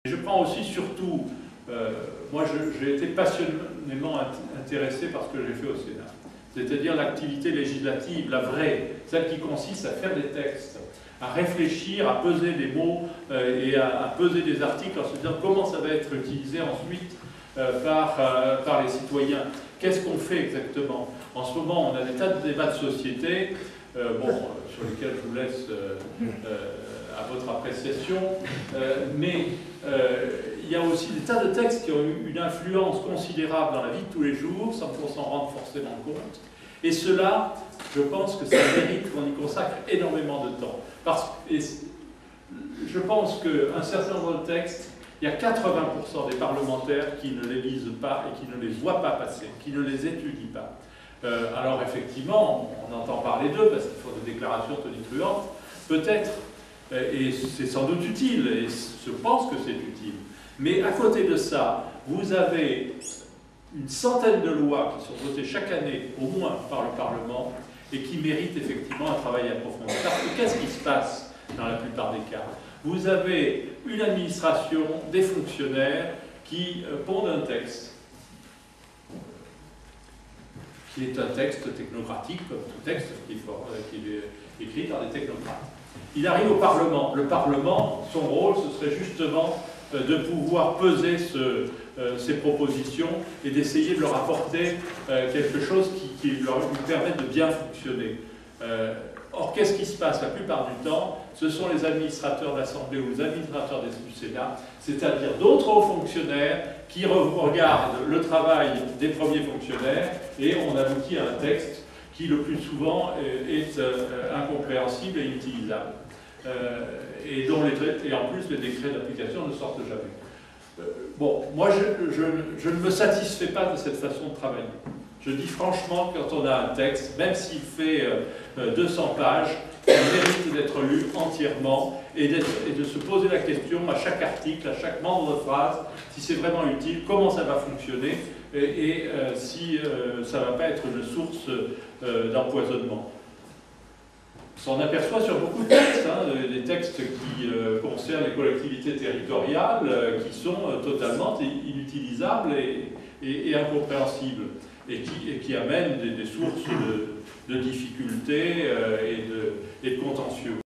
Je prends aussi surtout, moi j'ai été passionnément intéressé par ce que j'ai fait au Sénat, c'est-à-dire l'activité législative, la vraie, celle qui consiste à faire des textes, à réfléchir, à peser des mots et à peser des articles en se disant comment ça va être utilisé ensuite par les citoyens. Qu'est-ce qu'on fait exactement? En ce moment, on a des tas de débats de société, sur lesquels je vous laisse à votre appréciation, mais il y a aussi des tas de textes qui ont eu une influence considérable dans la vie de tous les jours, sans qu'on s'en rende forcément compte. Et cela, je pense que ça mérite qu'on y consacre énormément de temps. Je pense qu'un certain nombre de textes, il y a 80% des parlementaires qui ne les lisent pas et qui ne les voient pas passer, qui ne les étudient pas. Alors effectivement, on entend parler d'eux parce qu'ils font des déclarations tonitruantes, peut-être, et c'est sans doute utile, et je pense que c'est utile. Mais à côté de ça, vous avez une centaine de lois qui sont votées chaque année, au moins par le Parlement, et qui méritent effectivement un travail approfondi. Parce que qu'est-ce qui se passe dans la plupart des cas? Vous avez une administration, des fonctionnaires qui pondent un texte, qui est un texte technocratique, comme tout texte qui est écrit par des technocrates. Il arrive au Parlement. Le Parlement, son rôle, ce serait justement de pouvoir peser ces propositions et d'essayer de leur apporter quelque chose qui leur permette de bien fonctionner. Or, qu'est-ce qui se passe la plupart du temps? Ce sont les administrateurs de l'Assemblée ou les administrateurs du Sénat, c'est-à-dire d'autres hauts fonctionnaires qui regardent le travail des premiers fonctionnaires et on aboutit à un texte qui, le plus souvent, est incompréhensible et inutilisable. Et en plus, les décrets d'application ne sortent jamais. Moi, je ne me satisfais pas de cette façon de travailler. Je dis franchement, quand on a un texte, même s'il fait 200 pages, il mérite d'être lu entièrement et de se poser la question à chaque article, à chaque membre de phrase, si c'est vraiment utile, comment ça va fonctionner et si ça ne va pas être une source d'empoisonnement. On s'en aperçoit sur beaucoup de textes, des textes qui concernent les collectivités territoriales, qui sont totalement inutilisables et incompréhensibles, et qui amènent des sources de difficultés et de contentieux.